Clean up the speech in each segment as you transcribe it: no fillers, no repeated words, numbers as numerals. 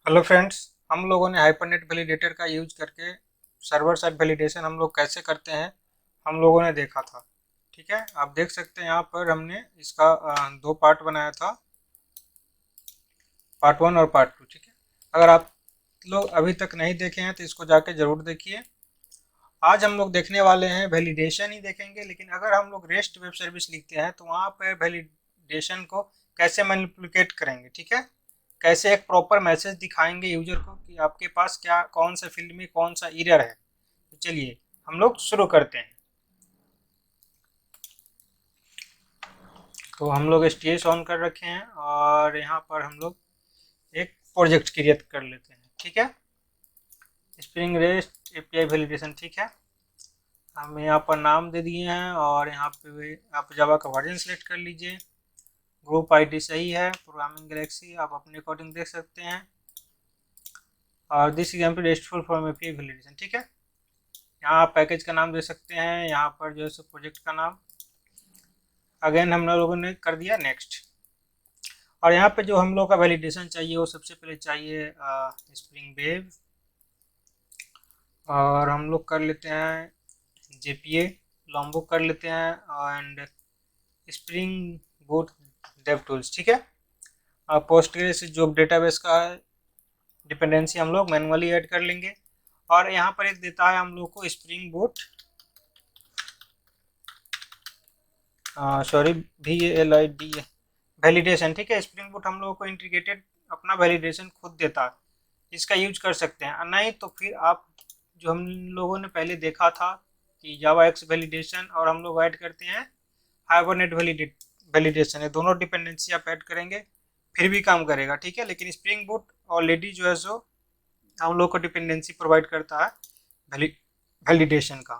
Hello friends. हम लोगों ने हाइपरनेट वैलिडेटर का यूज करके सर्वर साइड वैलिडेशन हम लोग कैसे करते हैं हम लोगों ने देखा था। ठीक है, आप देख सकते हैं यहाँ पर हमने इसका दो पार्ट बनाया था, पार्ट वन और पार्ट टू। ठीक है, अगर आप लोग अभी तक नहीं देखे हैं तो इसको जाके ज़रूर देखिए। आज हम लोग देखने वाले हैं वैलिडेशन ही देखेंगे, लेकिन अगर हम लोग रेस्ट वेब सर्विस लिखते हैं तो वहाँ पर वैलिडेशन को कैसे मैनिपुलेट करेंगे। ठीक है, कैसे एक प्रॉपर मैसेज दिखाएंगे यूजर को कि आपके पास क्या कौन सा फील्ड में कौन सा एरर है। तो चलिए हम लोग शुरू करते हैं। तो हम लोग STS ऑन कर रखे हैं और यहाँ पर हम लोग एक प्रोजेक्ट क्रिएट कर लेते हैं। ठीक है, स्प्रिंग रेस्ट API वैलिडेशन। ठीक है, हम यहाँ पर नाम दे दिए हैं और यहाँ पे आप जावा का वर्जन सेलेक्ट कर लीजिए। ग्रुप आईडी सही है, प्रोग्रामिंग गैलेक्सी आप अपने अकॉर्डिंग देख सकते हैं। और this example restful form API validation. ठीक है, यहाँ आप पैकेज का नाम दे सकते हैं, यहाँ पर जो है सो प्रोजेक्ट का नाम। अगेन हम लोगों ने कर दिया नेक्स्ट। और यहाँ पे जो हम लोग का वैलिडेशन चाहिए वो सबसे पहले चाहिए स्प्रिंग वेव, और हम लोग कर लेते हैं JPA लॉम्बो कर लेते हैं and spring boot dev tools. ठीक है, पोस्टग्रेस जो डेटाबेस का डिपेंडेंसी हम लोग मैनुअली ऐड कर लेंगे। और यहाँ पर एक देता है हम लोग को spring boot, sorry VALID validation. ठीक है, स्प्रिंग बूट हम लोगों को इंटीग्रेटेड अपना वैलिडेशन खुद देता है, इसका यूज कर सकते हैं। नहीं तो फिर आप जो हम लोगों ने पहले देखा था कि जावा एक्स वैलिडेशन और हम लोग ऐड करते हैं हाइबरनेट वैलिडेशन, ये दोनों डिपेंडेंसी आप ऐड करेंगे फिर भी काम करेगा। ठीक है, लेकिन स्प्रिंग बूट ऑलरेडी जो है सो हम लोग को डिपेंडेंसी प्रोवाइड करता है वैलिडेशन का,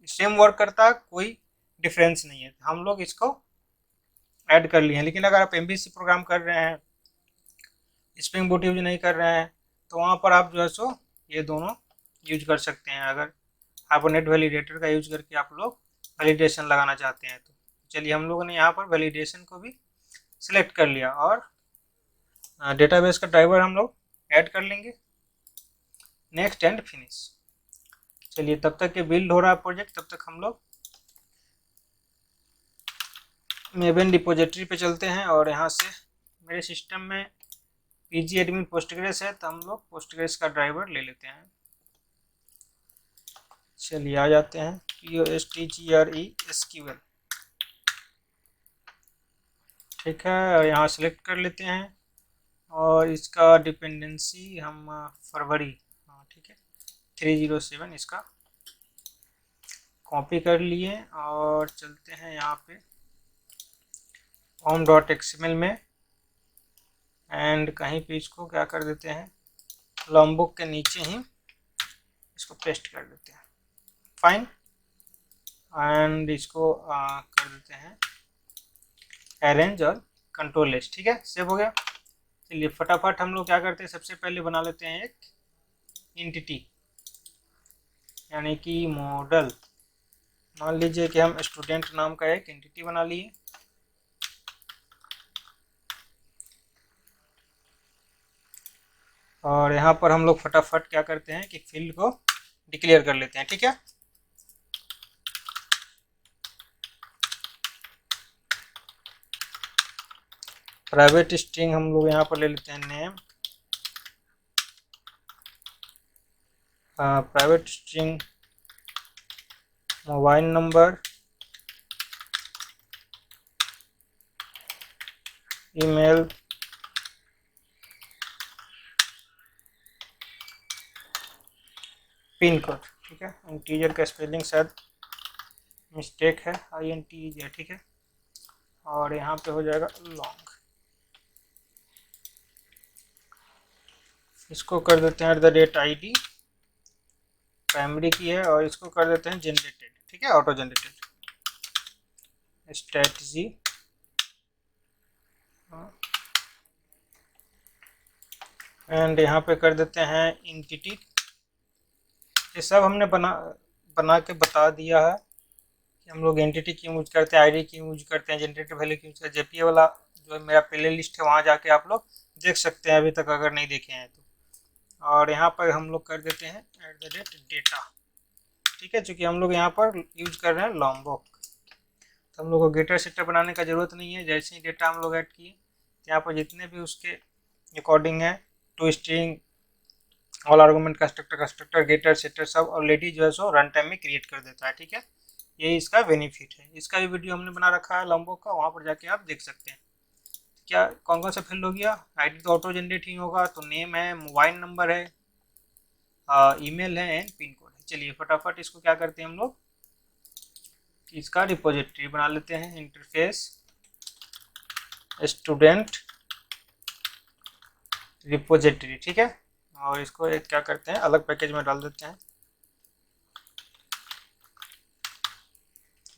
सेम वर्क करता है, कोई डिफरेंस नहीं है। हम लोग इसको ऐड कर लिए हैं। लेकिन अगर आप MVC प्रोग्राम कर रहे हैं, स्प्रिंग बूट यूज नहीं कर रहे हैं, तो वहाँ पर आप जो है सो ये दोनों यूज कर सकते हैं। अगर हाइबरनेट वैलिडेटर का यूज करके आप लोग वैलिडेशन लगाना चाहते हैं तो चलिए हम लोगों ने यहाँ पर वैलिडेशन को भी सिलेक्ट कर लिया और डेटाबेस का ड्राइवर हम लोग ऐड कर लेंगे। Next and finish. चलिए तब तक के बिल्ड हो रहा है प्रोजेक्ट, तब तक हम लोग मेबन डिपोजिटरी पे चलते हैं और यहाँ से मेरे सिस्टम में PG एडमिन पोस्टग्रेस है तो हम लोग पोस्टग्रेस का ड्राइवर ले लेते हैं। चलिए आ जाते हैं POSTGRE SQL। ठीक है, और यहाँ सेलेक्ट कर लेते हैं और इसका डिपेंडेंसी हम फरवरी, हाँ ठीक है 307 इसका कॉपी कर लिए और चलते हैं यहाँ पे home.xml में एंड कहीं पे इसको क्या कर देते हैं, लॉम्बुक के नीचे ही इसको पेस्ट कर देते हैं। फाइन, एंड इसको कर देते हैं अरेंज और कंट्रोल एस। ठीक है, सेव हो गया। चलिए फटाफट हम लोग क्या करते हैं, सबसे पहले बना लेते हैं एक इंटिटी यानी कि मॉडल। मान लीजिए कि हम स्टूडेंट नाम का एक इंटिटी बना लिए। और यहाँ पर हम लोग फटाफट क्या करते हैं कि फील्ड को डिक्लेयर कर लेते हैं। ठीक है, प्राइवेट स्ट्रिंग हम लोग यहाँ पर ले लेते हैं name, private string mobile number, email, pin code. ठीक है, इंटीजर का स्पेलिंग शायद मिस्टेक है, INT है। ठीक है, और यहाँ पे हो जाएगा लॉन्ग, इसको कर देते हैं @ID, प्राइमरी की है, और इसको कर देते हैं जनरेटेड। ठीक है, ऑटो जनरेटेड स्ट्रेटजी। एंड यहाँ पे कर देते हैं इंटिटी। ये सब हमने बना के बता दिया है कि हम लोग एंटिटी क्यों यूज करते हैं, ID क्यों यूज करते हैं, जनरेटेड वैल्यू क्यों यूज करते हैं। JPA वाला जो मेरा प्ले लिस्ट है वहाँ जाके आप लोग देख सकते हैं अभी तक अगर नहीं देखे हैं तो। और यहाँ पर हम लोग कर देते हैं @data। ठीक है, चूँकि हम लोग यहाँ पर यूज कर रहे हैं लॉम्बॉक, तो हम लोग को गेटर सेटर बनाने का ज़रूरत नहीं है। जैसे ही डेटा हम लोग ऐड किए, यहाँ पर जितने भी उसके अकॉर्डिंग है to string, all argument, constructor, getter, setter सब ऑलरेडी जो है सो रन टाइम में क्रिएट कर देता है। ठीक है, यही इसका बेनिफिट है। इसका भी वीडियो हमने बना रखा है लॉम्बॉक का, वहाँ पर जाके आप देख सकते हैं। क्या कौन कौन सा फील्ड हो गया, आईडी तो ऑटो जनरेट ही होगा, तो नेम है, मोबाइल नंबर है, ईमेल है एंड पिन कोड है। चलिए फटाफट इसको क्या करते हैं हम लोग, इसका रिपोजिटरी बना लेते हैं। इंटरफेस स्टूडेंट रिपोजिटरी, ठीक है, और इसको एक क्या करते हैं अलग पैकेज में डाल देते हैं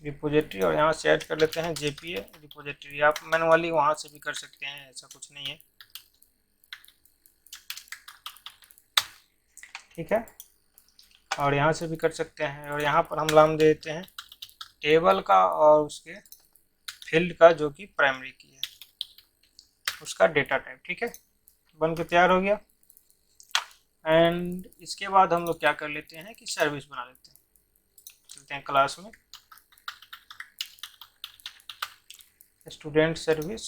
रिपोजिटरी, और यहाँ से ऐड कर लेते हैं JPA रिपोजिटरी। आप मैनुअली वहाँ से भी कर सकते हैं, ऐसा कुछ नहीं है। ठीक है, और यहाँ से भी कर सकते हैं, और यहाँ पर हम नाम दे देते हैं टेबल का और उसके फील्ड का जो कि प्राइमरी की है, उसका डेटा टाइप। ठीक है, बन के तैयार हो गया। एंड इसके बाद हम लोग क्या कर लेते हैं कि सर्विस बना लेते हैं। चलते हैं क्लास में, स्टूडेंट सर्विस,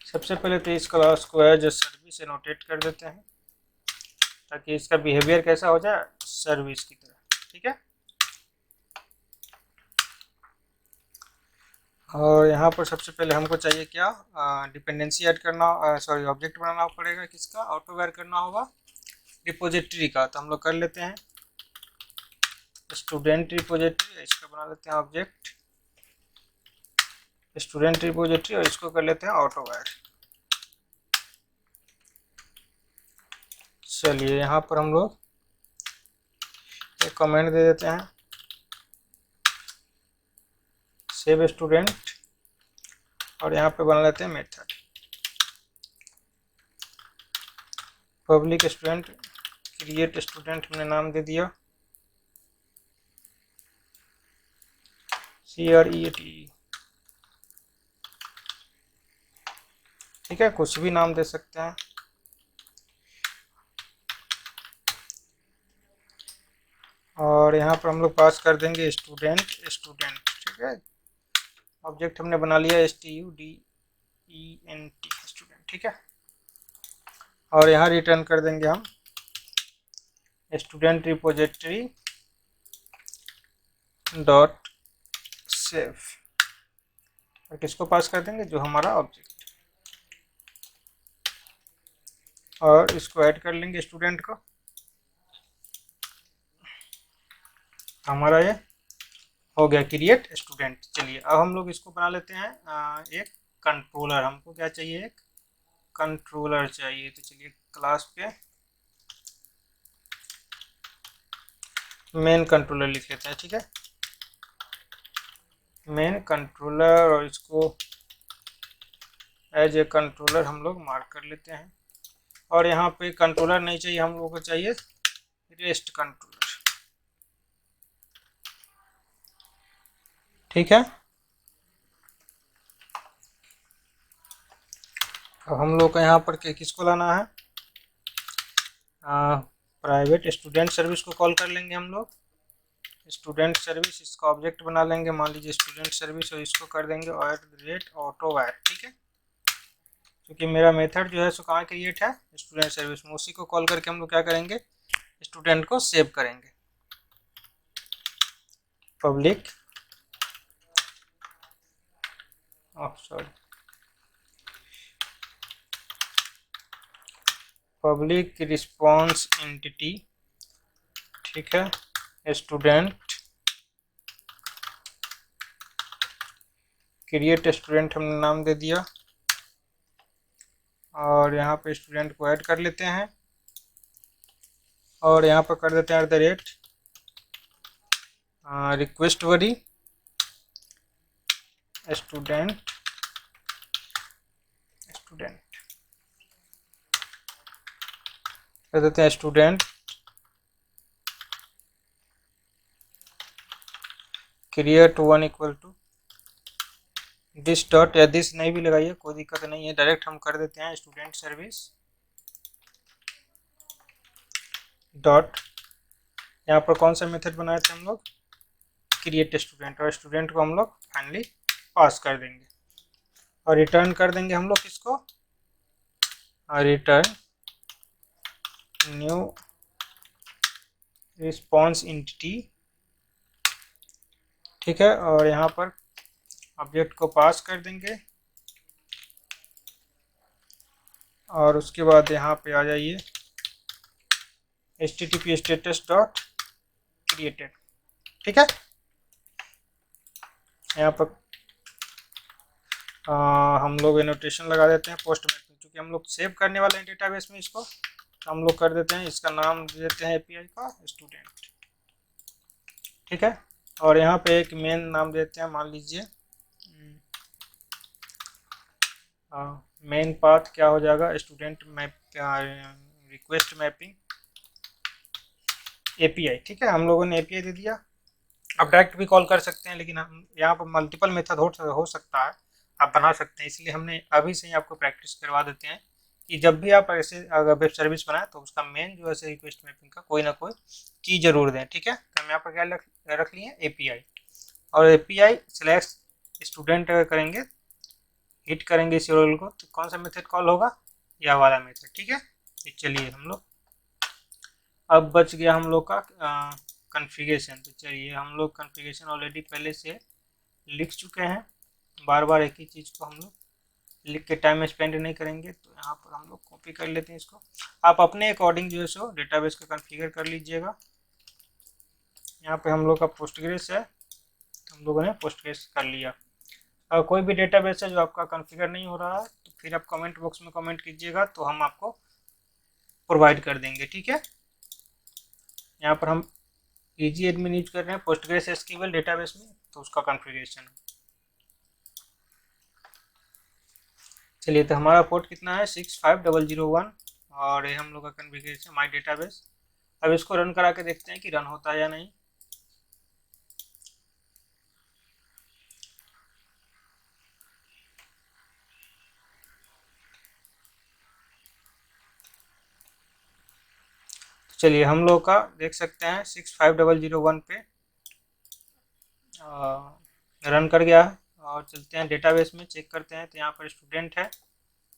सबसे पहले तो इस क्लास को एज सर्विस एनोटेट कर देते हैं ताकि इसका बिहेवियर कैसा हो जाए, सर्विस की तरह। ठीक है, और यहाँ पर सबसे पहले हमको चाहिए क्या, डिपेंडेंसी ऐड करना, सॉरी ऑब्जेक्ट बनाना पड़ेगा, किसका, ऑटोवेयर करना होगा रिपोजिटरी का। तो हम लोग कर लेते हैं स्टूडेंट रिपोजिटरी, इसका बना लेते हैं ऑब्जेक्ट स्टूडेंट रिपोजिटरी, और इसको कर लेते हैं ऑटोवेयर। चलिए यहाँ पर हम लोग एक कमेंट दे देते हैं, सेव स्टूडेंट, और यहाँ पे बना लेते हैं method public student create student, हमने नाम दे दिया CREATE। ठीक है, कुछ भी नाम दे सकते हैं। और यहाँ पर हम लोग पास कर देंगे स्टूडेंट। ठीक है, ऑब्जेक्ट हमने बना लिया STUDENT स्टूडेंट। ठीक है, और यहाँ रिटर्न कर देंगे हम स्टूडेंट रिपोजिटरी डॉट सेव, और किसको पास कर देंगे, जो हमारा ऑब्जेक्ट, और इसको ऐड कर लेंगे स्टूडेंट को। हमारा ये हो गया क्रिएट स्टूडेंट। चलिए अब हम लोग इसको बना लेते हैं एक कंट्रोलर। हमको क्या चाहिए, एक कंट्रोलर चाहिए। तो चलिए क्लास पे मेन कंट्रोलर लिख लेते हैं। ठीक है, मेन कंट्रोलर, और इसको एज ए कंट्रोलर हम लोग मार्क कर लेते हैं। और यहाँ पे कंट्रोलर नहीं चाहिए, हम लोग को चाहिए रेस्ट कंट्रोलर। ठीक है, अब हम लोग को यहाँ पर किसको लाना है, प्राइवेट स्टूडेंट सर्विस को कॉल कर लेंगे हम लोग। स्टूडेंट सर्विस, इसका ऑब्जेक्ट बना लेंगे, मान लीजिए स्टूडेंट सर्विस, और इसको कर देंगे @ऑटोवेयर। ठीक है, क्योंकि मेरा मेथड जो है सो कहाँ क्रिएट है, स्टूडेंट सर्विस में, उसी को कॉल करके हम लोग क्या करेंगे, स्टूडेंट को सेव करेंगे। Public public response entity. ठीक है, स्टूडेंट क्रिएट स्टूडेंट हमने नाम दे दिया, और यहाँ पे स्टूडेंट को ऐड कर लेते हैं, और यहाँ पर कर देते हैं रिक्वेस्ट वरी स्टूडेंट कर देते हैं स्टूडेंट क्रिएट 1 = दिस डॉट या दिस नहीं भी लगाइए, कोई दिक्कत नहीं है, डायरेक्ट हम कर देते हैं स्टूडेंट सर्विस डॉट, यहाँ पर कौन सा मेथड बनाए थे हम लोग, क्रिएट स्टूडेंट, और स्टूडेंट को हम लोग फाइनली पास कर देंगे और रिटर्न कर देंगे हम लोग किसको, रिटर्न न्यू रिस्पॉन्स एंटिटी। ठीक है, और यहाँ पर ऑब्जेक्ट को पास कर देंगे और उसके बाद यहाँ पे आ जाइए http status डॉट क्रिएटेड। ठीक है, यहाँ पर हम लोग एनोटेशन लगा देते हैं पोस्ट मैपिंग, क्योंकि हम लोग सेव करने वाले हैं डेटाबेस में इसको, तो हम लोग कर देते हैं, इसका नाम दे देते हैं एपीआई का स्टूडेंट। ठीक है, और यहाँ पे एक मेन नाम देते हैं, मान लीजिए मेन पाथ क्या हो जाएगा, student map request mapping API. ठीक है, हम लोगों ने एपीआई दे दिया, आप डायरेक्ट भी कॉल कर सकते हैं, लेकिन हम यहाँ पर मल्टीपल मेथड हो सकता है, आप बना सकते हैं, इसलिए हमने अभी से ही आपको प्रैक्टिस करवा देते हैं कि जब भी आप ऐसे अगर वेब सर्विस बनाए तो उसका मेन जो है रिक्वेस्ट मैपिंग का कोई ना कोई चीज़ जरूर दें। ठीक है, तो हम यहाँ पर क्या रख लिए एपीआई, और एपीआई स्लैश स्टूडेंट करेंगे, हिट करेंगे इस URL को, तो कौन सा मेथड कॉल होगा, यह वाला मेथड। ठीक है, चलिए हम लोग, अब बच गया हम लोग का कॉन्फ़िगरेशन। तो चलिए हम लोग कॉन्फ़िगरेशन ऑलरेडी पहले से लिख चुके हैं, बार बार एक ही चीज़ को हम लोग लिख के टाइम स्पेंड नहीं करेंगे, तो यहाँ पर हम लोग कॉपी कर लेते हैं इसको। आप अपने अकॉर्डिंग जो है सो डेटाबेस का कॉन्फ़िगर कर लीजिएगा। यहाँ पे हम लोग का पोस्टग्रेस है, तो हम लोगों ने पोस्टग्रेस कर लिया। अगर कोई भी डेटाबेस है जो आपका कॉन्फ़िगर नहीं हो रहा है, तो फिर आप कमेंट बॉक्स में कमेंट कीजिएगा, तो हम आपको प्रोवाइड कर देंगे। ठीक है, यहाँ पर हम ईजी एडमिन यूज कर रहे हैं पोस्टग्रेस एसक्यूएल डेटाबेस में, तो उसका कॉन्फ़िगरेशन। चलिए, तो हमारा पोर्ट कितना है 65001, और ये हम लोग का कॉन्फ़िगरेशन माई डेटाबेस। अब इसको रन करा के देखते हैं कि रन होता है या नहीं। चलिए, हम लोग का देख सकते हैं 65001 पे रन कर गया है, और चलते हैं डेटाबेस में चेक करते हैं, तो यहाँ पर स्टूडेंट है।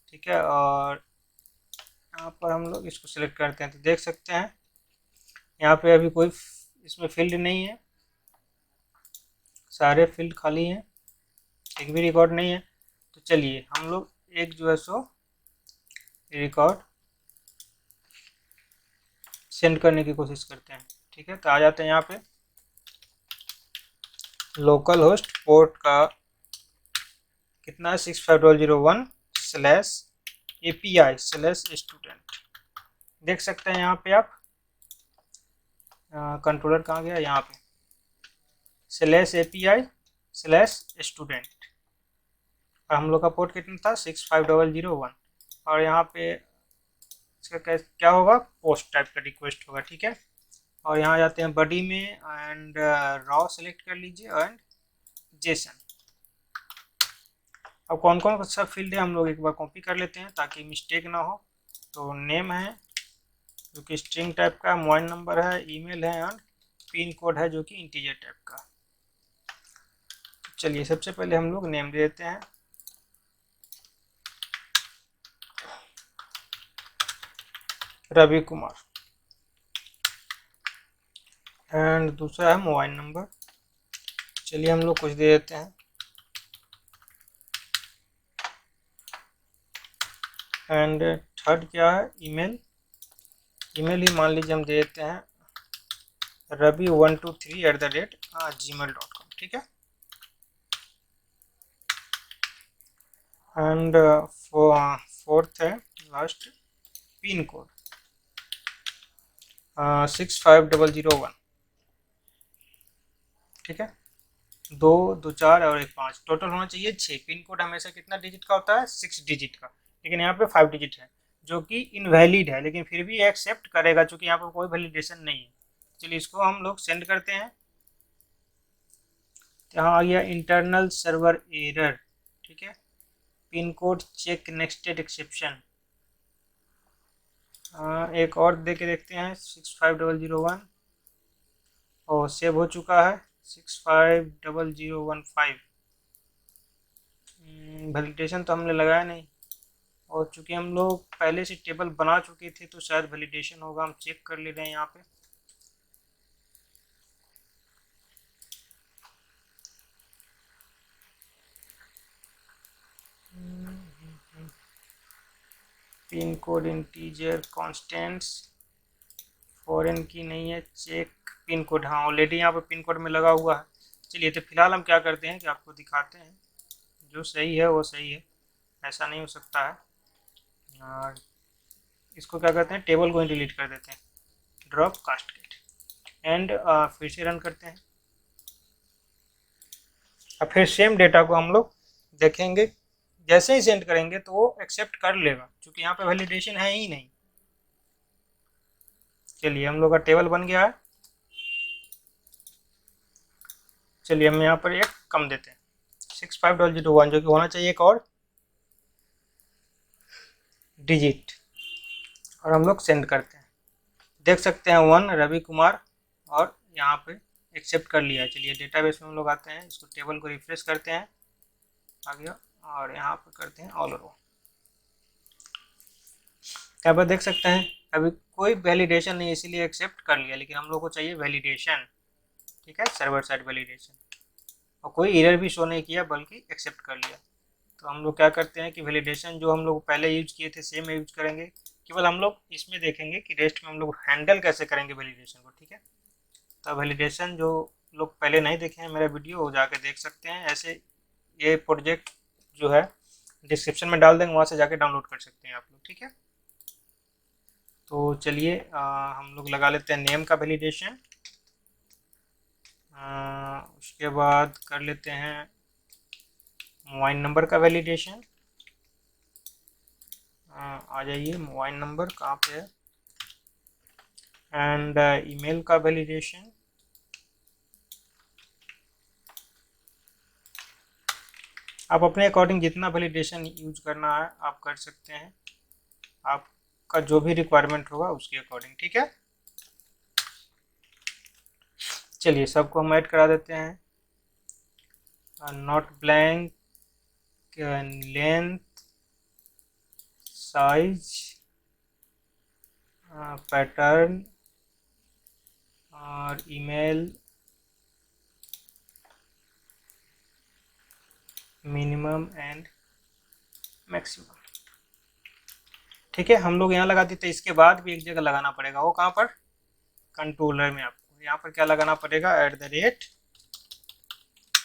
ठीक है, और यहाँ पर हम लोग इसको सिलेक्ट करते हैं, तो देख सकते हैं यहाँ पे अभी कोई इसमें फील्ड नहीं है, सारे फील्ड खाली हैं, एक भी रिकॉर्ड नहीं है। तो चलिए हम लोग एक जो है सो रिकॉर्ड सेंड करने की कोशिश करते हैं। ठीक है, तो आ जाते हैं यहाँ पे लोकल होस्ट पोर्ट का कितना है 65001/API/स्टूडेंट। देख सकते हैं यहाँ पे आप, कंट्रोलर कहाँ गया, यहाँ पे /API/स्टूडेंट, और हम लोग का पोर्ट कितना था 65001, और यहाँ पे इसका क्या होगा, पोस्ट टाइप का रिक्वेस्ट होगा। ठीक है, और यहाँ जाते हैं बॉडी में एंड रॉ सेलेक्ट कर लीजिए एंड जेसन। अब कौन कौन सा फील्ड है हम लोग एक बार कॉपी कर लेते हैं ताकि मिस्टेक ना हो। तो नेम है जो कि स्ट्रिंग टाइप का, मोबाइल नंबर है, ईमेल है, एंड पिन कोड है जो कि इंटीजर टाइप का। चलिए सबसे पहले हम लोग नेम दे देते हैं, रवि कुमार, एंड दूसरा है मोबाइल नंबर, चलिए हम लोग कुछ दे देते हैं, एंड थर्ड क्या है, ईमेल, ईमेल ही मान लीजिए हम दे देते हैं ravi123@gmail.com। ठीक है, एंड फोर्थ है लास्ट पिन कोड 65001। ठीक है, 2 2 4 और 1 5, टोटल होना चाहिए 6। पिन कोड हमेशा कितना डिजिट का होता है, 6 डिजिट का, लेकिन यहाँ पे 5 डिजिट है जो कि इनवैलिड है, लेकिन फिर भी एक्सेप्ट करेगा क्योंकि यहाँ पर कोई वैलिडेशन नहीं है। चलिए इसको हम लोग सेंड करते हैं, यहाँ आ गया इंटरनल सर्वर एरर, ठीक है। Pin code check nested exception, एक और दे के देखते हैं 65001, और सेव हो चुका है 65015। वैलिडेशन तो हमने लगाया नहीं, और चूंकि हम लोग पहले से टेबल बना चुके थे तो शायद वैलिडेशन होगा, हम चेक कर ले रहे हैं यहाँ पे। Pin code integer constants, foreign की नहीं है, चेक पिन कोड, हाँ ऑलरेडी यहाँ पे पिन कोड में लगा हुआ है। चलिए तो फिलहाल हम क्या करते हैं कि आपको दिखाते हैं, जो सही है वो सही है, ऐसा नहीं हो सकता है। और इसको क्या करते हैं, टेबल को ही डिलीट कर देते हैं, ड्रॉप कास्केड, एंड फिर से रन करते हैं। अब फिर सेम डेटा को हम लोग देखेंगे, जैसे ही सेंड करेंगे तो वो एक्सेप्ट कर लेगा, क्योंकि यहाँ पे वैलिडेशन है ही नहीं। चलिए हम लोग का टेबल बन गया है। चलिए हम यहाँ पर एक कम देते हैं 65001, जो कि होना चाहिए एक और डिजिट, और हम लोग सेंड करते हैं। देख सकते हैं 1 रवि कुमार, और यहाँ पे एक्सेप्ट कर लिया है। चलिए डेटाबेस में हम लोग आते हैं, इसको टेबल को रिफ्रेश करते हैं, आ गया, और यहाँ पर करते हैं ऑल रो। यहाँ पर देख सकते हैं अभी कोई वैलिडेशन नहीं, इसीलिए एक्सेप्ट कर लिया, लेकिन हम लोग को चाहिए वैलिडेशन, ठीक है, सर्वर साइड वैलिडेशन, और कोई एरर भी शो नहीं किया बल्कि एक्सेप्ट कर लिया। तो हम लोग क्या करते हैं कि वैलिडेशन जो हम लोग पहले यूज किए थे सेम यूज करेंगे, केवल हम लोग इसमें देखेंगे कि रेस्ट में हम लोग हैंडल कैसे करेंगे वैलिडेशन को, ठीक है। तो वैलिडेशन जो लोग पहले नहीं देखे हैं मेरा वीडियो, वो जाके देख सकते हैं। ऐसे ये प्रोजेक्ट जो है डिस्क्रिप्शन में डाल देंगे, वहाँ से जाके डाउनलोड कर सकते हैं आप लोग, ठीक है। तो चलिए हम लोग लगा लेते हैं नेम का वैलिडेशन, उसके बाद कर लेते हैं मोबाइल नंबर का वैलिडेशन। आ जाइए, मोबाइल नंबर कहाँ पे है, एंड ईमेल का वैलिडेशन, आप अपने अकॉर्डिंग जितना वैलिडेशन यूज करना है आप कर सकते हैं, आपका जो भी रिक्वायरमेंट होगा उसके अकॉर्डिंग, ठीक है। चलिए सबको हम ऐड करा देते हैं, not blank, length, size, pattern, और ईमेल, मिनिमम एंड मैक्सिमम, ठीक है। हम लोग यहाँ लगा देते हैं। इसके बाद भी एक जगह लगाना पड़ेगा, वो कहाँ पर, कंट्रोलर में आपको यहाँ पर क्या लगाना पड़ेगा,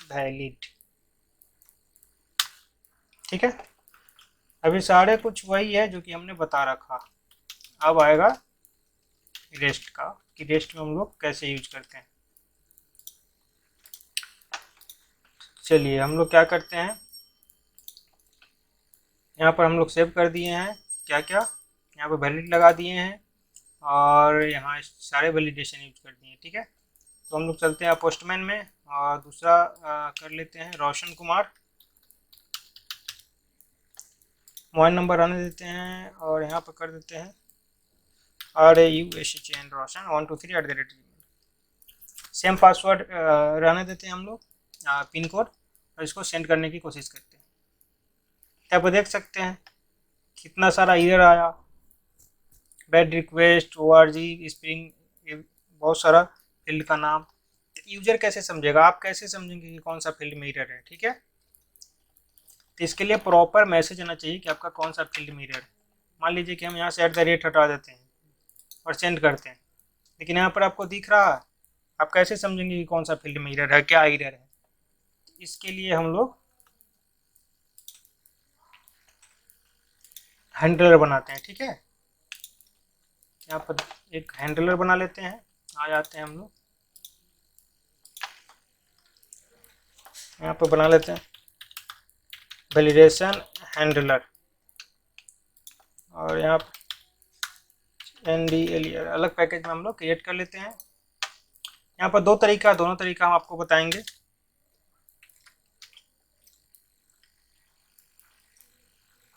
@valid, ठीक है। अभी सारे कुछ वही है जो कि हमने बता रखा। अब आएगा रेस्ट का, कि रेस्ट में हम लोग कैसे यूज करते हैं। चलिए हम लोग क्या करते हैं, यहाँ पर हम लोग सेव कर दिए हैं क्या क्या, यहाँ पर वैलिड लगा दिए हैं, और यहाँ सारे वैलिडेशन यूज कर दिए हैं, ठीक है। तो हम लोग चलते हैं पोस्टमैन में, और दूसरा कर लेते हैं रोशन कुमार, मोबाइल नंबर आने देते हैं, और यहाँ पर कर देते हैं RAUSHN रोशन 123 सेम पासवर्ड रहने देते हैं हम लोग, पिन कोड, और इसको सेंड करने की कोशिश करते हैं। तब देख सकते हैं कितना सारा एरर आया, बैड रिक्वेस्ट, ORG स्प्रिंग, बहुत सारा फील्ड का नाम। यूजर कैसे समझेगा, आप कैसे समझेंगे कि कौन सा फील्ड में एरर है, ठीक है। तो इसके लिए प्रॉपर मैसेज आना चाहिए कि आपका कौन सा फील्ड में एरर है। मान लीजिए कि हम यहाँ से @ हटा देते हैं और सेंड करते हैं, लेकिन यहाँ पर आपको दिख रहा है, आप कैसे समझेंगे कि कौन सा फील्ड में एरर है, क्या एरर है। इसके लिए हम लोग हैंडलर बनाते हैं, ठीक है। यहाँ पर एक हैंडलर बना लेते हैं, आ जाते हैं हम लोग यहाँ पर बना लेते हैं वैलिडेशन हैंडलर, और यहाँ पर NDLER अलग पैकेज में हम लोग क्रिएट कर लेते हैं। यहाँ पर दोनों तरीका हम आपको बताएंगे।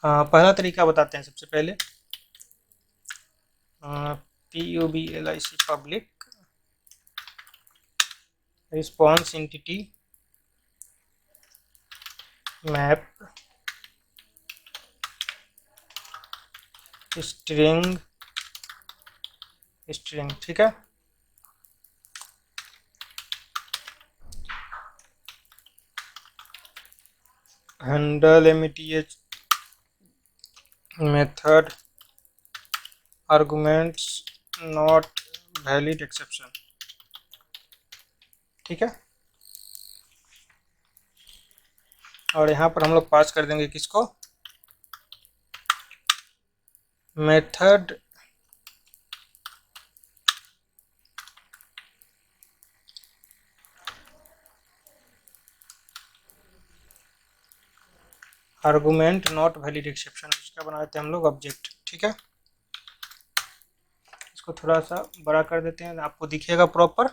पहला तरीका बताते हैं सबसे पहले, PUBLIC public response entity map string, ठीक है। Handle METH method arguments not valid exception, ठीक है। और यहाँ पर हम लोग पास कर देंगे किसको, method argument not valid exception, इसका बनाते हैं हम लोग ऑब्जेक्ट, ठीक है। इसको थोड़ा सा बड़ा कर देते हैं, आपको दिखेगा प्रॉपर।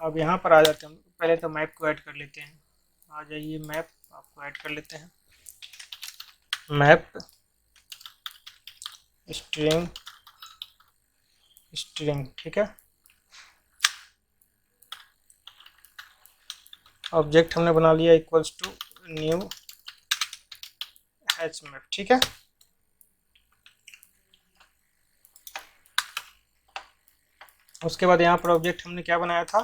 अब यहाँ पर आ जाते हैं, पहले तो मैप को ऐड कर लेते हैं। आ जाइए, मैप आपको ऐड कर लेते हैं, मैप स्ट्रिंग, ठीक है। ऑब्जेक्ट हमने बना लिया इक्वल्स टू न्यू मैप, ठीक है। उसके बाद यहाँ पर ऑब्जेक्ट हमने क्या बनाया था,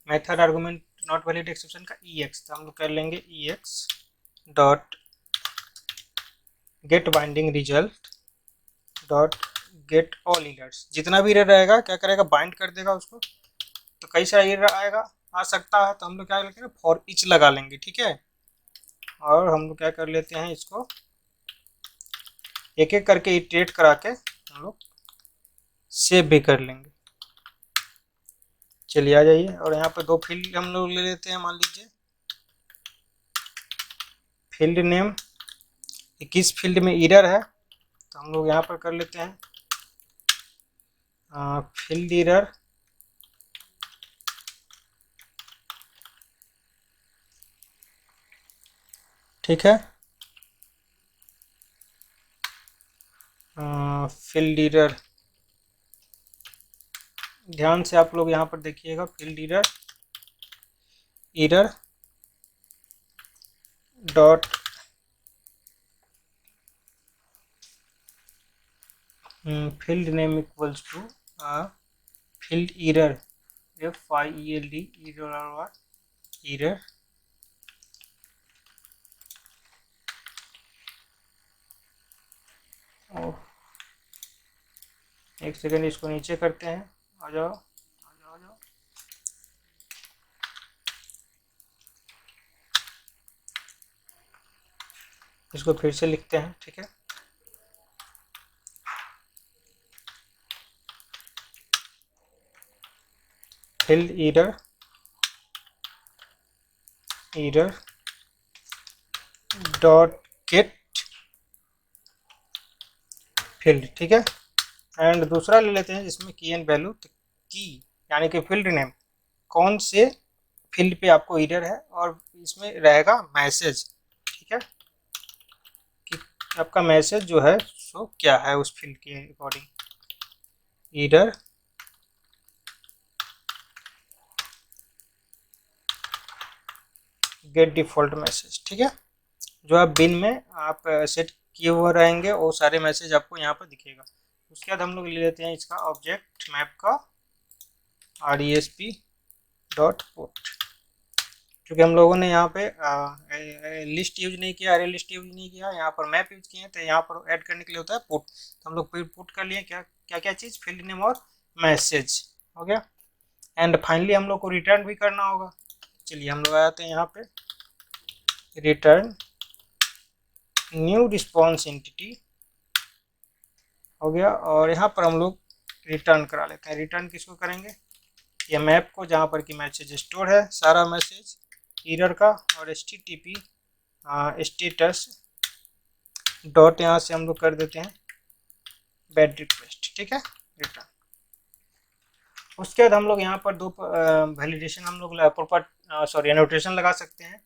method argument not valid exception का EX, तो हम लोग कर लेंगे EX dot gate binding result dot get all errors. जितना भी एरर रहेगा क्या करेगा, बाइंड कर देगा उसको। तो कई सारा एरर आएगा, आ सकता है, तो हम लोग क्या करेंगे, फॉर ईच लगा लेंगे, ठीक है। और हम लोग क्या कर लेते हैं, इसको एक एक करके इटरेट करा के हम लोग सेव भी कर लेंगे। चलिए आ जाइए, और यहाँ पर दो फील्ड हम लोग ले लेते हैं। मान लीजिए फील्ड नेम, किस फील्ड में एरर है, तो हम लोग यहाँ पर कर लेते हैं फील्ड एरर, ठीक है। फील्ड एरर, ध्यान से आप लोग यहाँ पर देखिएगा, field error dot field name equals to field error, FIELD error, एक सेकेंड इसको नीचे करते हैं, आ जाओ आ जाओ आ जाओ। इसको फिर से लिखते हैं, ठीक है। Field error dot gate field, ठीक है। एंड दूसरा ले लेते हैं जिसमें की एंड वैल्यू, तो की यानी कि फील्ड नेम, कौन से फील्ड पे आपको एरर है, और इसमें रहेगा मैसेज, ठीक है, कि आपका मैसेज जो है सो क्या है उस फील्ड के according. Error get default message, ठीक है। जो आप बिन में आप सेट किए हुए रहेंगे वो सारे मैसेज आपको यहाँ पर दिखेगा। उसके बाद हम लोग ले लेते हैं इसका ऑब्जेक्ट मैप का RESP डॉट पुट, क्योंकि हम लोगों ने यहाँ पे लिस्ट यूज नहीं किया, अरे लिस्ट यूज नहीं किया, यहाँ पर मैप यूज किए, तो यहाँ पर ऐड करने के लिए होता है पुट। तो हम लोग फिर पुट कर लिए क्या क्या क्या चीज़, फील्ड नेम और मैसेज, हो गया। एंड फाइनली हम लोग को रिटर्न भी करना होगा। चलिए हम लोग आते हैं यहाँ पे, रिटर्न न्यू रिस्पॉन्स एंटिटी, हो गया। और यहाँ पर हम लोग रिटर्न करा लेते हैं। रिटर्न किसको करेंगे, ये मैप को, जहाँ पर कि मैसेज स्टोर है, सारा मैसेज एरर का, और HTTP स्टेटस डॉट, यहाँ से हम लोग कर देते हैं बैड रिक्वेस्ट, ठीक है, रिटर्न। उसके बाद हम लोग यहाँ पर दो वैलिडेशन हम लोग प्रॉपर एनोटेशन लगा सकते हैं।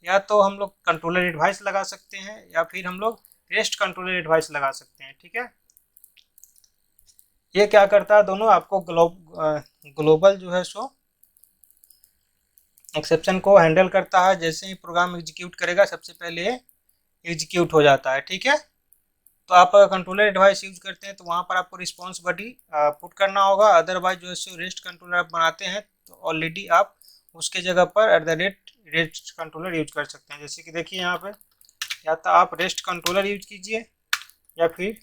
या तो हम लोग कंट्रोलर एडवाइस लगा सकते हैं या फिर हम लोग रेस्ट कंट्रोलर एडवाइस लगा सकते हैं। ठीक है, ये क्या करता है, दोनों आपको ग्लोबल जो है सो एक्सेप्शन को हैंडल करता है। जैसे ही प्रोग्राम एग्जीक्यूट करेगा सबसे पहले एग्जीक्यूट हो जाता है। ठीक है, तो आप कंट्रोलर एडवाइस यूज करते हैं तो वहाँ पर आपको रिस्पॉन्स बॉडी पुट करना होगा। अदरवाइज जो है सो रेस्ट कंट्रोलर आप बनाते हैं तो ऑलरेडी आप उसके जगह पर रेस्ट कंट्रोलर यूज कर सकते हैं। जैसे कि देखिए यहाँ पे, या तो आप रेस्ट कंट्रोलर यूज कीजिए या फिर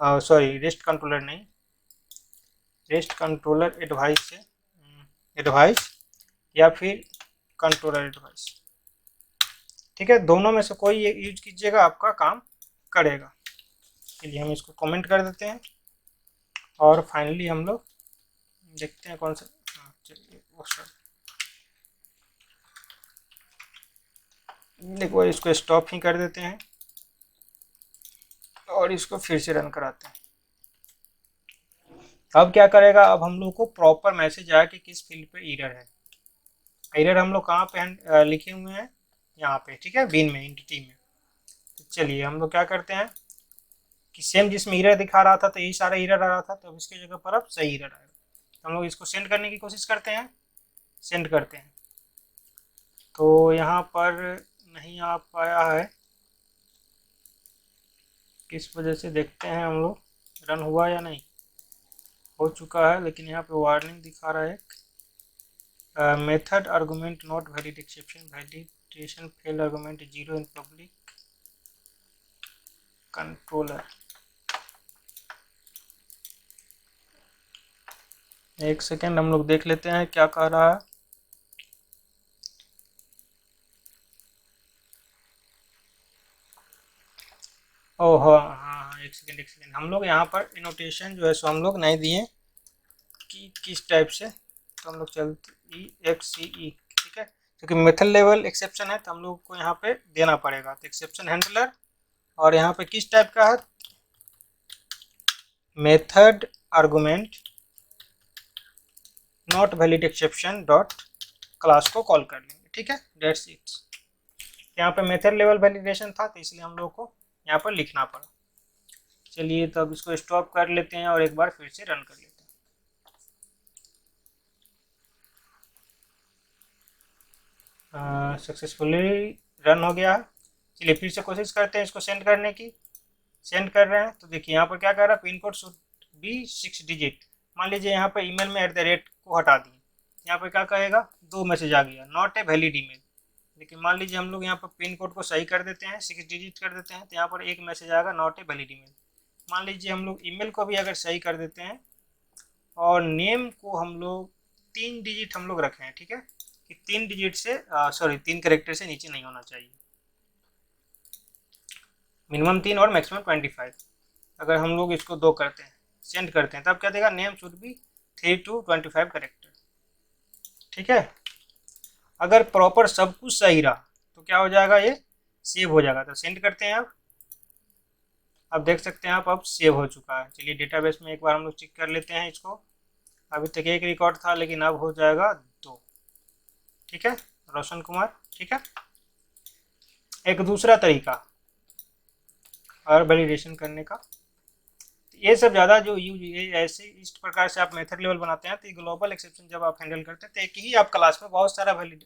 सॉरी रेस्ट कंट्रोलर नहीं, रेस्ट कंट्रोलर एडवाइस से एडवाइस या फिर कंट्रोलर एडवाइस। ठीक है, दोनों में से कोई एक यूज कीजिएगा, आपका काम करेगा। चलिए हम इसको कमेंट कर देते हैं और फाइनली हम लोग देखते हैं कौन सा। चलिए देखो इसको स्टॉप ही कर देते हैं और इसको फिर से रन कराते हैं। अब क्या करेगा, अब हम लोग को प्रॉपर मैसेज आया कि किस फील्ड पे एरर है। एरर हम लोग कहाँ पे लिखे हुए हैं, यहाँ पे। ठीक है, बिन में, एंटिटी में। तो चलिए हम लोग क्या करते हैं कि सेम जिसमें एरर दिखा रहा था तो यही सारा एरर आ रहा था, तो अब इसके जगह पर अब सही एरर आएगा। तो हम लोग इसको सेंड करने की कोशिश करते हैं, सेंड करते हैं तो यहाँ पर नहीं आ पाया है, किस वजह से देखते हैं हम लोग, रन हुआ या नहीं। हो चुका है लेकिन यहाँ पे वार्निंग दिखा रहा है, method argument not valid exception, validation fail argument 0 in public controller. एक सेकेंड हम लोग देख लेते हैं क्या कह रहा है। ओह हाँ हाँ हाँ, एक सेकेंड एक सेकेंड, हम लोग यहाँ पर इनोटेशन जो है सो हम लोग नहीं दिए कि किस टाइप से, तो हम लोग चलते EXCE। ठीक है, क्योंकि मेथड लेवल एक्सेप्शन है तो हम लोग को यहाँ पे देना पड़ेगा। तो एक्सेप्शन हैंडलर और यहाँ पे किस टाइप का है, method argument not valid exception dot class को कॉल कर लेंगे। ठीक है, डेट्स इट। यहाँ पे मेथड लेवल वैलिडेशन था तो इसलिए हम लोग को यहाँ पर लिखना पड़ा। चलिए तो अब इसको स्टॉप कर लेते हैं और एक बार फिर से रन कर लेते हैं। सक्सेसफुली रन हो गया है। चलिए फिर से कोशिश करते हैं इसको सेंड करने की। सेंड कर रहे हैं तो देखिए यहाँ पर क्या कर रहा है, pin code should be 6 digit. मान लीजिए यहाँ पर ईमेल में @ को हटा दिए, यहाँ पर क्या कहेगा, 2 मैसेज आ गया, नॉट ए वैलिड ईमेल। लेकिन मान लीजिए हम लोग यहाँ पर पिन कोड को सही कर देते हैं, 6 डिजिट कर देते हैं, तो यहाँ पर एक मैसेज आएगा, नॉट ए वैलिड ईमेल। मान लीजिए हम लोग ईमेल को भी अगर सही कर देते हैं और नेम को हम लोग 3 डिजिट हम लोग रखें। ठीक है, कि 3 डिजिट से सॉरी 3 कैरेक्टर से नीचे नहीं होना चाहिए, मिनिमम 3 और मैक्सिमम 25। अगर हम लोग इसको 2 करते हैं, सेंड करते हैं, तब क्या देगा, name should be 3 to 25 character. ठीक है, अगर प्रॉपर सब कुछ सही रहा तो क्या हो जाएगा, ये सेव हो जाएगा। तो सेंड करते हैं। अब देख सकते हैं आप, अब सेव हो चुका है। चलिए डेटाबेस में एक बार हम लोग चेक कर लेते हैं इसको। अभी तक एक रिकॉर्ड था लेकिन अब हो जाएगा 2। ठीक है, रोशन कुमार। ठीक है, एक दूसरा तरीका और वैलिडेशन करने का, ये सब ज़्यादा जो यूज ये ऐसे इस प्रकार से आप मेथड लेवल बनाते हैं तो ये ग्लोबल एक्सेप्शन जब आप हैंडल करते हैं तो एक ही आप क्लास में बहुत सारा वैलिड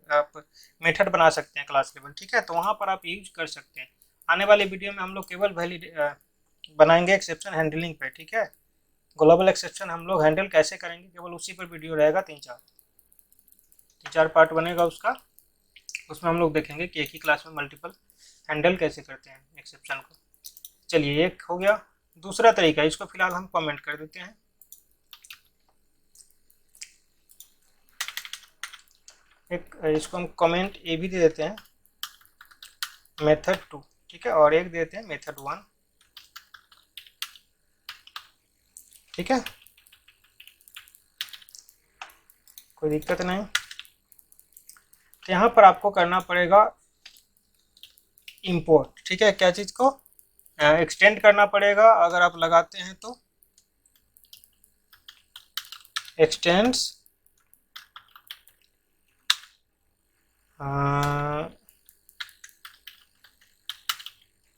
आप मेथड बना सकते हैं क्लास लेवल। ठीक है, तो वहाँ पर आप यूज कर सकते हैं। आने वाले वीडियो में हम लोग केवल वैलिड बनाएंगे एक्सेप्शन हैंडलिंग पे। ठीक है, ग्लोबल एक्सेप्शन हम लोग हैंडल कैसे करेंगे केवल उसी पर वीडियो रहेगा। 3-4 पार्ट बनेगा उसका, उसमें हम लोग देखेंगे कि एक ही क्लास में मल्टीपल हैंडल कैसे करते हैं एक्सेप्शन को। चलिए एक हो गया। दूसरा तरीका, इसको फिलहाल हम कमेंट कर देते हैं। एक इसको हम कमेंट ए भी दे देते हैं, मेथड 2। ठीक है, और एक देते हैं मेथड 1। ठीक है, कोई दिक्कत नहीं। तो यहाँ पर आपको करना पड़ेगा इंपोर्ट। ठीक है, क्या चीज़ को एक्सटेंड करना पड़ेगा। अगर आप लगाते हैं तो x tends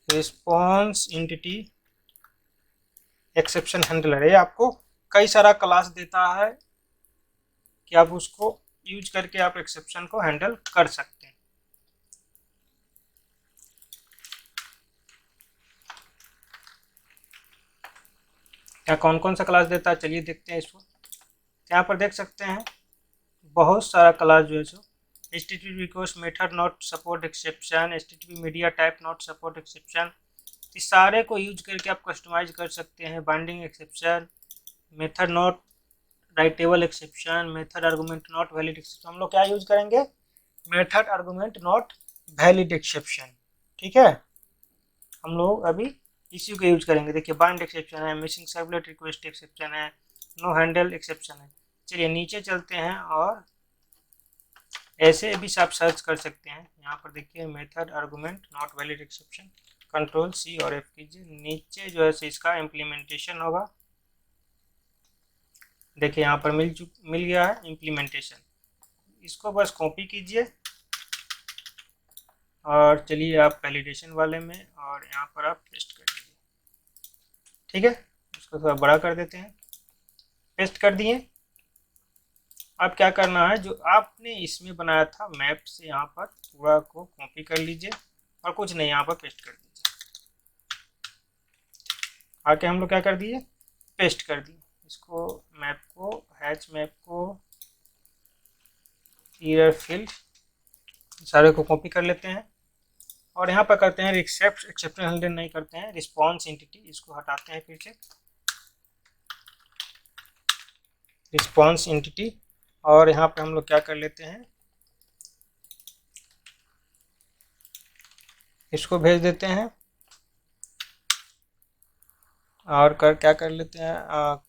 response entity exception handler, ये आपको कई सारा क्लास देता है कि आप उसको यूज करके आप एक्सेप्शन को हैंडल कर सकते हैं। क्या कौन कौन सा क्लास देता है, चलिए देखते हैं इसको। यहाँ पर देख सकते हैं बहुत सारा क्लास जो है सो HTTP request method not support exception, HTTP media type not support exception, इस सारे को यूज करके आप कस्टमाइज कर सकते हैं। Binding exception, method not writable exception, method argument not valid exception. हम लोग क्या यूज करेंगे, method argument not valid exception, ठीक है। हम लोग अभी इसी को यूज करेंगे। देखिए बाइंड एक्सेप्शन है, मिसिंग सर्वलेट रिक्वेस्ट एक्सेप्शन है, नो हैंडल एक्सेप्शन है। चलिए नीचे चलते हैं और ऐसे भी आप सर्च कर सकते हैं। यहाँ पर देखिए method argument not valid exception, control C और F कीजिए, नीचे जो है इसका इम्प्लीमेंटेशन होगा। देखिए यहाँ पर मिल गया है इम्प्लीमेंटेशन, इसको बस कॉपी कीजिए और चलिए आप वैलिडेशन वाले में और यहाँ पर आप पेस्ट कर दीजिए, ठीक है। इसको थोड़ा बड़ा कर देते हैं, पेस्ट कर दिए। अब क्या करना है, जो आपने इसमें बनाया था मैप से यहाँ पर पूरा को कॉपी कर लीजिए और कुछ नहीं यहाँ पर पेस्ट कर दीजिए। आके हम लोग क्या कर दिए, पेस्ट कर दिए। इसको मैप को हैच मैप को ईयर फील्ड सारे को कॉपी कर लेते हैं और यहाँ पर करते हैं एक्सेप्शन हैंडल नहीं करते हैं, रिस्पॉन्स एंटिटी, इसको हटाते हैं फिर से रिस्पॉन्स एंटिटी। और यहाँ पे हम लोग क्या कर लेते हैं, इसको भेज देते हैं और क्या कर लेते हैं,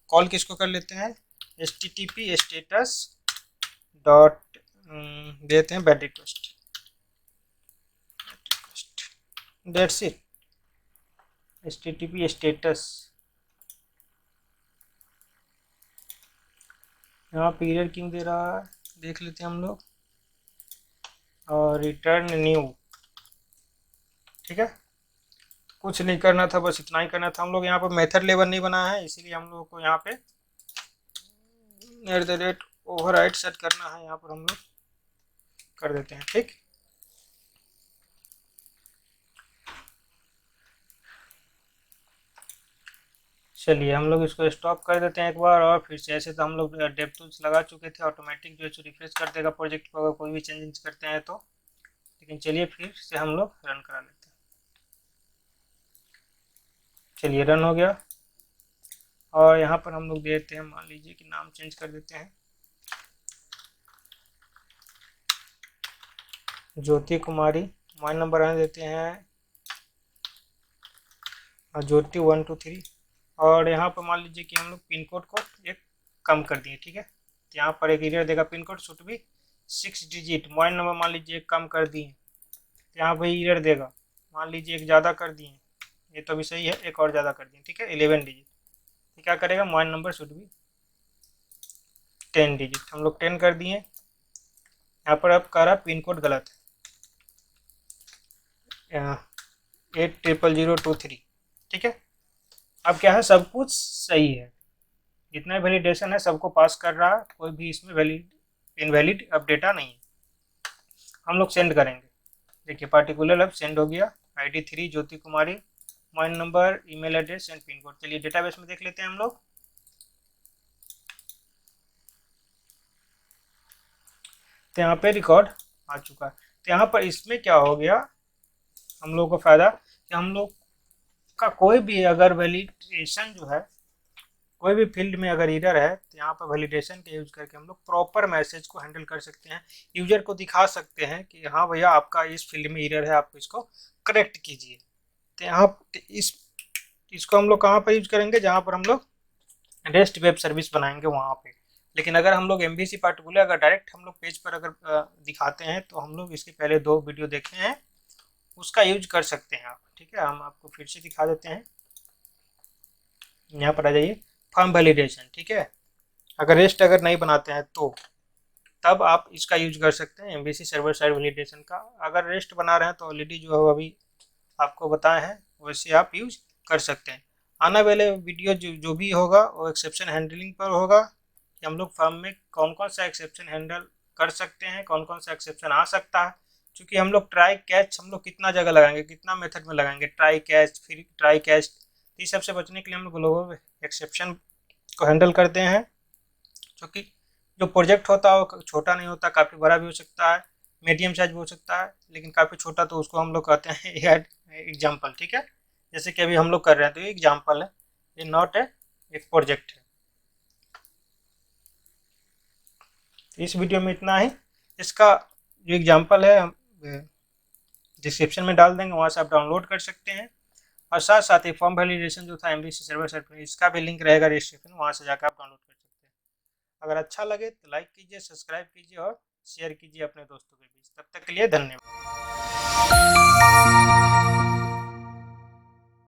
कॉल किसको कर लेते हैं, HTTP स्टेटस डॉट देते हैं bad request, that's it. HTTP status, यहाँ पे एरर क्यों दे रहा है देख लेते हैं हम लोग, और रिटर्न न्यू, ठीक है। कुछ नहीं करना था, बस इतना ही करना था। हम लोग यहाँ पर मेथड लेवल नहीं बना है, इसीलिए हम लोग को यहाँ पे @ सेट करना है, यहाँ पर हम लोग कर देते हैं, ठीक। चलिए हम लोग इसको स्टॉप कर देते हैं एक बार और फिर से। ऐसे तो हम लोग डेव टूल्स लगा चुके थे, ऑटोमेटिक जो है रिफ्रेश कर देगा प्रोजेक्ट को अगर कोई भी चेंजेस करते हैं तो। लेकिन चलिए फिर से हम लोग रन करा लेते हैं। चलिए रन हो गया और यहाँ पर हम लोग देते हैं, मान लीजिए कि नाम चेंज कर देते हैं, ज्योति कुमारी। मोबाइल नंबर आने देते हैं ज्योति 123 और यहाँ पर मान लीजिए कि हम लोग पिन कोड को एक कम कर दिए, ठीक है। तो यहाँ पर एक एरर देगा, pin code should be 6 digit. Mobile number मान लीजिए एक कम कर दिए तो यहाँ पर एरर देगा, मान लीजिए एक ज़्यादा कर दिए, ये तो अभी सही है, एक और ज़्यादा कर दिए, ठीक है, 11 डिजिट। तो क्या करेगा, mobile number should be 10 digit. हम लोग 10 कर दिए। यहाँ पर अब कह रहा पिन कोड गलत है, 80023, ठीक है। अब क्या है, सब कुछ सही है, जितना वैलिडेशन है सबको पास कर रहा है, कोई भी इसमें इनवैलिड अब डेटा नहीं है। हम लोग सेंड करेंगे, देखिए पार्टिकुलर अब सेंड हो गया, ID 3 Jyoti Kumari, mobile number, email address and pin code. चलिए डेटाबेस में देख लेते हैं हम लोग। तो यहाँ पे रिकॉर्ड आ चुका है। तो यहाँ पर इसमें क्या हो गया, हम लोग को फायदा कि हम लोग का कोई भी अगर वैलिडेशन जो है, कोई भी फील्ड में अगर एरर है तो यहाँ पर वैलिडेशन का यूज करके हम लोग प्रॉपर मैसेज को हैंडल कर सकते हैं, यूजर को दिखा सकते हैं कि हाँ भैया आपका इस फील्ड में एरर है, आप इसको करेक्ट कीजिए। तो यहाँ इसको हम लोग कहाँ पर यूज करेंगे, जहाँ पर हम लोग रेस्ट वेब सर्विस बनाएंगे वहाँ पे। लेकिन अगर हम लोग MVC पार्टिकुलर अगर डायरेक्ट हम लोग पेज पर अगर दिखाते हैं तो हम लोग इसके पहले 2 वीडियो देखे हैं, उसका यूज कर सकते हैं आप, ठीक है। हम आपको फिर से दिखा देते हैं, यहाँ पर आ जाइए, फॉर्म वैलिडेशन, ठीक है। अगर रेस्ट अगर नहीं बनाते हैं तो तब आप इसका यूज कर सकते हैं MVC सर्वर साइड वैलिडेशन का। अगर रेस्ट बना रहे हैं तो ऑलरेडी जो है अभी आपको बताए हैं वैसे आप यूज कर सकते हैं। आने वाले वीडियो जो भी होगा वो एक्सेप्शन हैंडलिंग पर होगा कि हम लोग फॉर्म में कौन कौन सा एक्सेप्शन हैंडल कर सकते हैं, कौन कौन सा एक्सेप्शन आ सकता है। क्योंकि हम लोग ट्राई कैच हम लोग कितना जगह लगाएंगे, कितना मेथड में लगाएंगे, ट्राई कैच फिर ट्राई कैच, इस सबसे बचने के लिए हम लोग ग्लोबल एक्सेप्शन को हैंडल करते हैं। क्योंकि जो प्रोजेक्ट होता है वो छोटा नहीं होता, काफ़ी बड़ा भी हो सकता है, मीडियम साइज भी हो सकता है, लेकिन काफ़ी छोटा तो उसको हम लोग कहते हैं एग्जाम्पल। ठीक है, जैसे कि अभी हम लोग कर रहे हैं तो ये एग्जाम्पल है, ये नॉट है, एक प्रोजेक्ट है। इस वीडियो में इतना ही। इसका जो एग्जाम्पल है हम डिस्क्रिप्शन में डाल देंगे, वहाँ से आप डाउनलोड कर सकते हैं। और साथ साथ ही फॉर्म वैलिडेशन जो था MVC सर्वर साइड पर, इसका भी लिंक रहेगा डिस्क्रिप्शन, वहाँ से जाकर आप डाउनलोड कर सकते हैं। अगर अच्छा लगे तो लाइक कीजिए, सब्सक्राइब कीजिए और शेयर कीजिए अपने दोस्तों के बीच। तब तक के लिए धन्यवाद।